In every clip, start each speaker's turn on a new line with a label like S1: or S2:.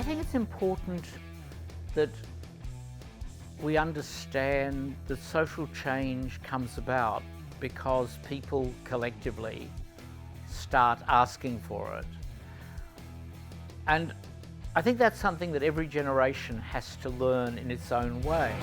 S1: think it's important that we understand that social change comes about because people collectively start asking for it. And I think that's something that every generation has to learn in its own way.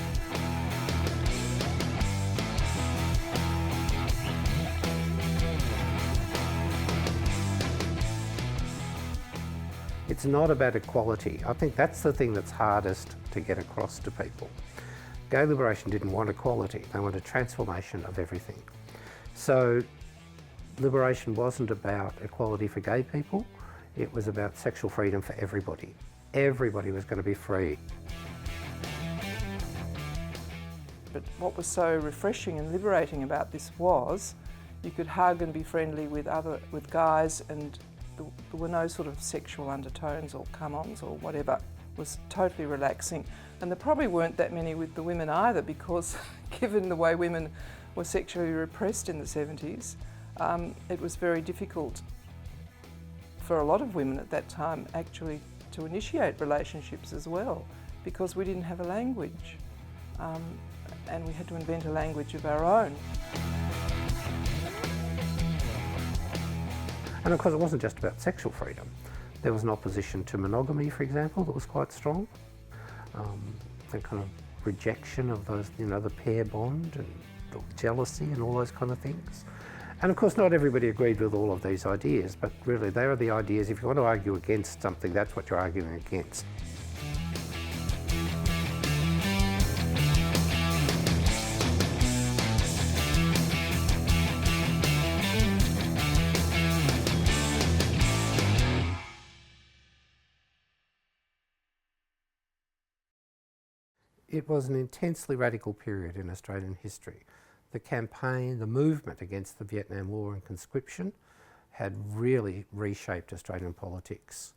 S2: It's not about equality. I think that's the thing that's hardest to get across to people. Gay Liberation didn't want equality, they wanted transformation of everything. So liberation wasn't about equality for gay people, it was about sexual freedom for everybody. Everybody was going to be free.
S3: But what was so refreshing and liberating about this was you could hug and be friendly with guys, and there were no sort of sexual undertones or come-ons or whatever. It was totally relaxing. And there probably weren't that many with the women either, because given the way women were sexually repressed in the 70s, it was very difficult for a lot of women at that time actually to initiate relationships as well, because we didn't have a language, and we had to invent a language of our own.
S2: And of course it wasn't just about sexual freedom. There was an opposition to monogamy, for example, that was quite strong. The kind of rejection of those, the pair bond and the jealousy and all those kind of things. And of course not everybody agreed with all of these ideas, but really they are the ideas. If you want to argue against something, that's what you're arguing against. It was an intensely radical period in Australian history. The campaign, the movement against the Vietnam War and conscription had really reshaped Australian politics.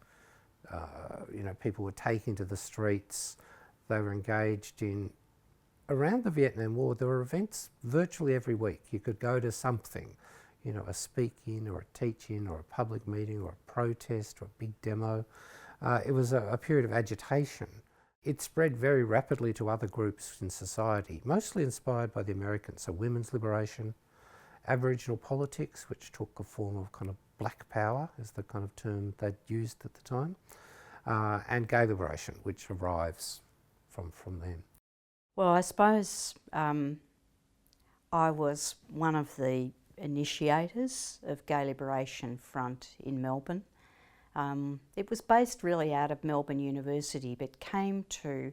S2: People were taking to the streets, they were engaged in... Around the Vietnam War there were events virtually every week. You could go to something, a speak-in or a teach-in or a public meeting or a protest or a big demo. It was a period of agitation. It spread very rapidly to other groups in society, mostly inspired by the Americans, so women's liberation, Aboriginal politics, which took a form of kind of black power, is the kind of term they'd used at the time, and gay liberation, which arrives from them.
S4: Well, I suppose I was one of the initiators of Gay Liberation Front in Melbourne. It was based really out of Melbourne University, but came to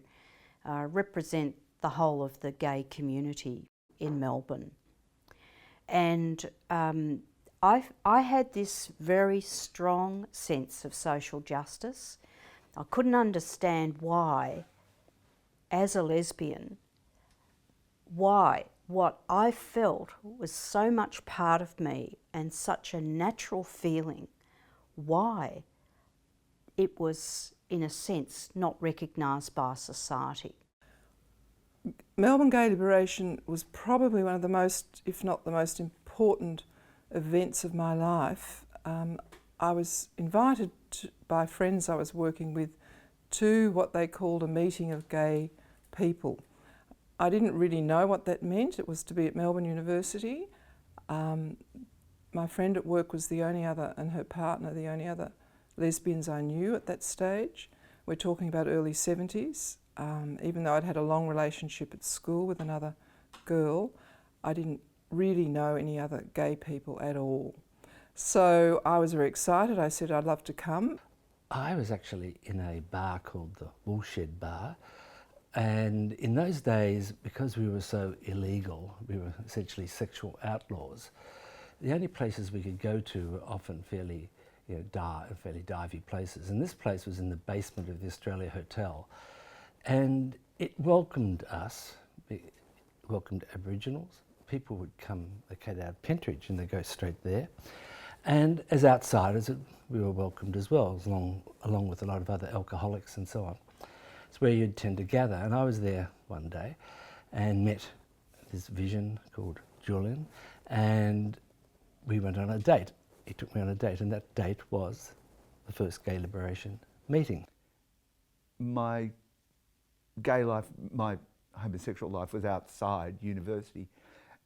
S4: represent the whole of the gay community in Melbourne. And I had this very strong sense of social justice. I couldn't understand why, as a lesbian, why what I felt was so much part of me and such a natural feeling, why it was, in a sense, not recognised by society.
S3: Melbourne Gay Liberation was probably one of the most, if not the most important events of my life. I was invited by friends I was working with to what they called a meeting of gay people. I didn't really know what that meant. It was to be at Melbourne University. My friend at work was the only other, and her partner, the only other lesbians I knew at that stage. We're talking about early 70s. Even though I'd had a long relationship at school with another girl, I didn't really know any other gay people at all. So I was very excited. I said I'd love to come.
S5: I was actually in a bar called the Woolshed Bar, and in those days, because we were so illegal, we were essentially sexual outlaws, the only places we could go to were often fairly divey places. And this place was in the basement of the Australia Hotel. And it welcomed us, it welcomed Aboriginals. People would come, they came out of Pentridge and they go straight there. And as outsiders, we were welcomed as well, along with a lot of other alcoholics and so on. It's where you'd tend to gather. And I was there one day and met this vision called Julian, and we went on a date. He took me on a date, and that date was the first Gay Liberation meeting.
S6: my gay life, my homosexual life was outside university.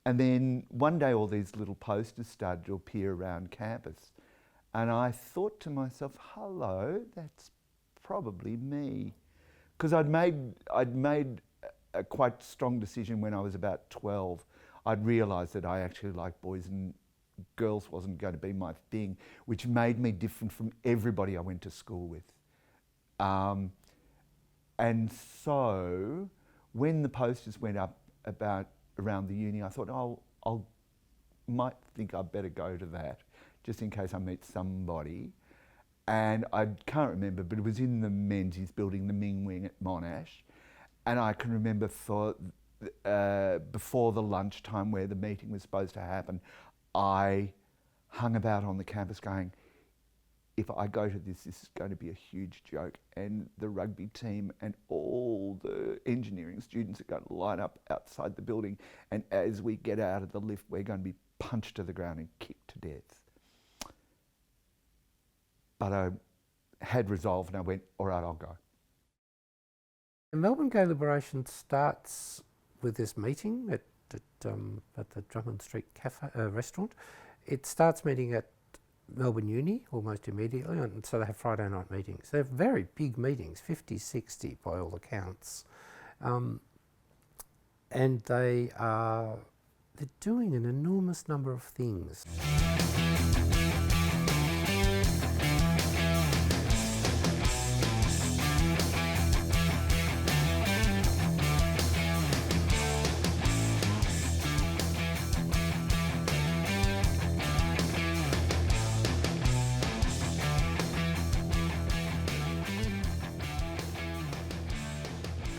S6: And then one day all these little posters started to appear around campus. And I thought to myself, hello, that's probably me. Because I'd made a quite strong decision when I was about 12. I'd realised that I actually liked boys and girls wasn't going to be my thing, which made me different from everybody I went to school with. And so when the posters went up around the uni, I thought, oh, might think I'd better go to that, just in case I meet somebody. And I can't remember, but it was in the Menzies building, the Ming Wing at Monash. And I can remember before the lunchtime where the meeting was supposed to happen, I hung about on the campus going, if I go to this is going to be a huge joke, and the rugby team and all the engineering students are going to line up outside the building, and as we get out of the lift, we're going to be punched to the ground and kicked to death. But I had resolved and I went, all right, I'll go.
S2: The Melbourne Gay Liberation starts with this meeting at the Drummond Street Cafe restaurant. It starts meeting at Melbourne Uni almost immediately, and so they have Friday night meetings. They're very big meetings, 50, 60 by all accounts. And they're doing an enormous number of things.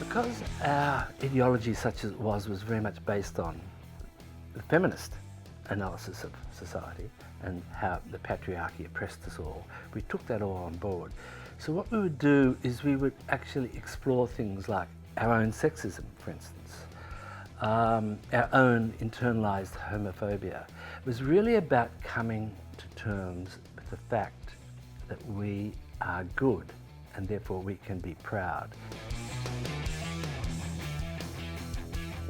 S5: Because our ideology, such as it was very much based on the feminist analysis of society and how the patriarchy oppressed us all, we took that all on board. So what we would do is we would actually explore things like our own sexism, for instance, our own internalised homophobia. It was really about coming to terms with the fact that we are good and therefore we can be proud.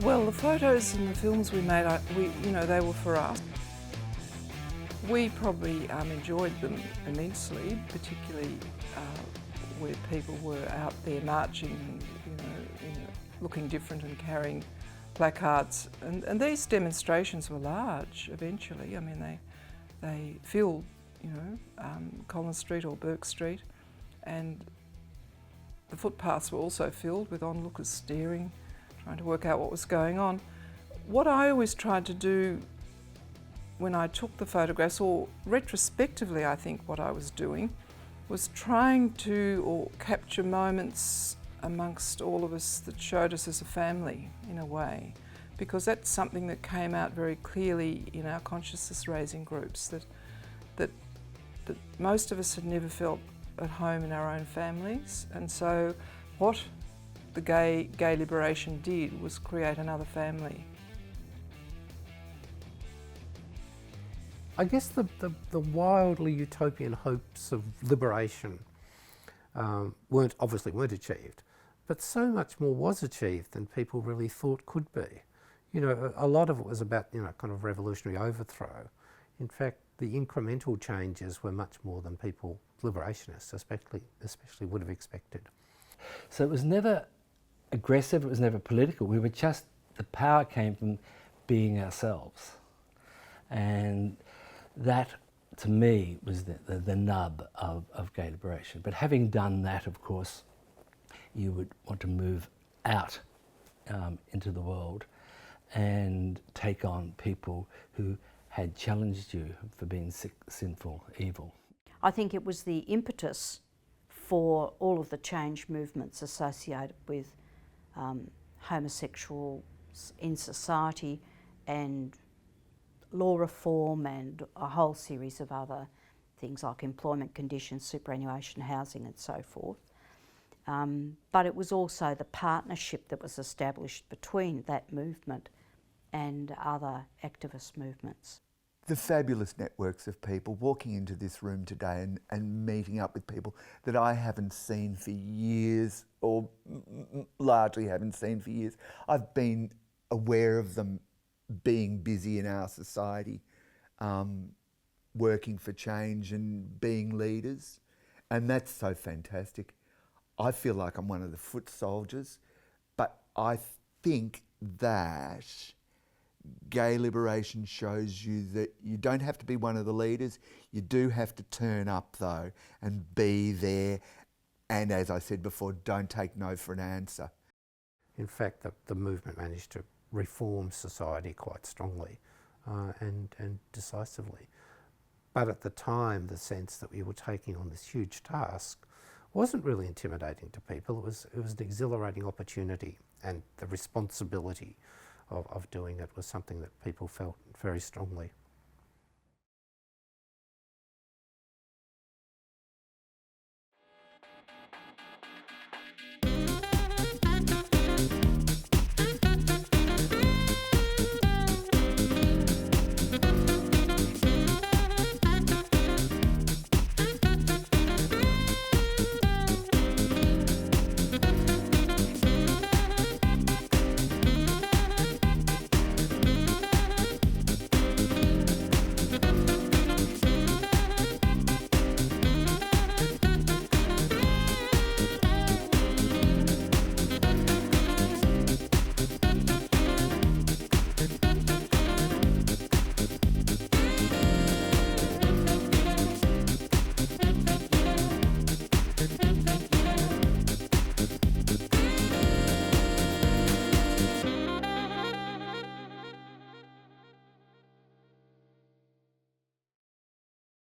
S3: Well, the photos and the films we made, they were for us. We probably enjoyed them immensely, particularly where people were out there marching, looking different and carrying placards. And these demonstrations were large eventually. I mean, they filled, Collins Street or Burke Street, and the footpaths were also filled with onlookers staring, trying to work out what was going on. What I always tried to do when I took the photographs, or retrospectively I think what I was doing, was trying to capture moments amongst all of us that showed us as a family in a way, because that's something that came out very clearly in our consciousness raising groups, that most of us had never felt at home in our own families, and so what the Gay Liberation did was create another family.
S2: I guess the wildly utopian hopes of liberation weren't achieved, but so much more was achieved than people really thought could be. A lot of it was about, kind of revolutionary overthrow. In fact, the incremental changes were much more than people, liberationists especially would have expected.
S5: So it was never aggressive, it was never political. We were just, the power came from being ourselves. And that, to me, was the nub of gay liberation. But having done that, of course, you would want to move out into the world and take on people who had challenged you for being sick, sinful, evil.
S4: I think it was the impetus for all of the change movements associated with homosexuals in society and law reform and a whole series of other things like employment conditions, superannuation, housing and so forth. But it was also the partnership that was established between that movement and other activist movements.
S6: the fabulous networks of people walking into this room today and meeting up with people that I haven't seen for years, or largely haven't seen for years. I've been aware of them being busy in our society, working for change and being leaders, and that's so fantastic. I feel like I'm one of the foot soldiers, but I think that gay liberation shows you that you don't have to be one of the leaders. You do have to turn up though and be there, and as I said before, don't take no for an answer.
S2: In fact, the movement managed to reform society quite strongly and decisively. But at the time, the sense that we were taking on this huge task wasn't really intimidating to people. It was an exhilarating opportunity, and the responsibility of doing it was something that people felt very strongly.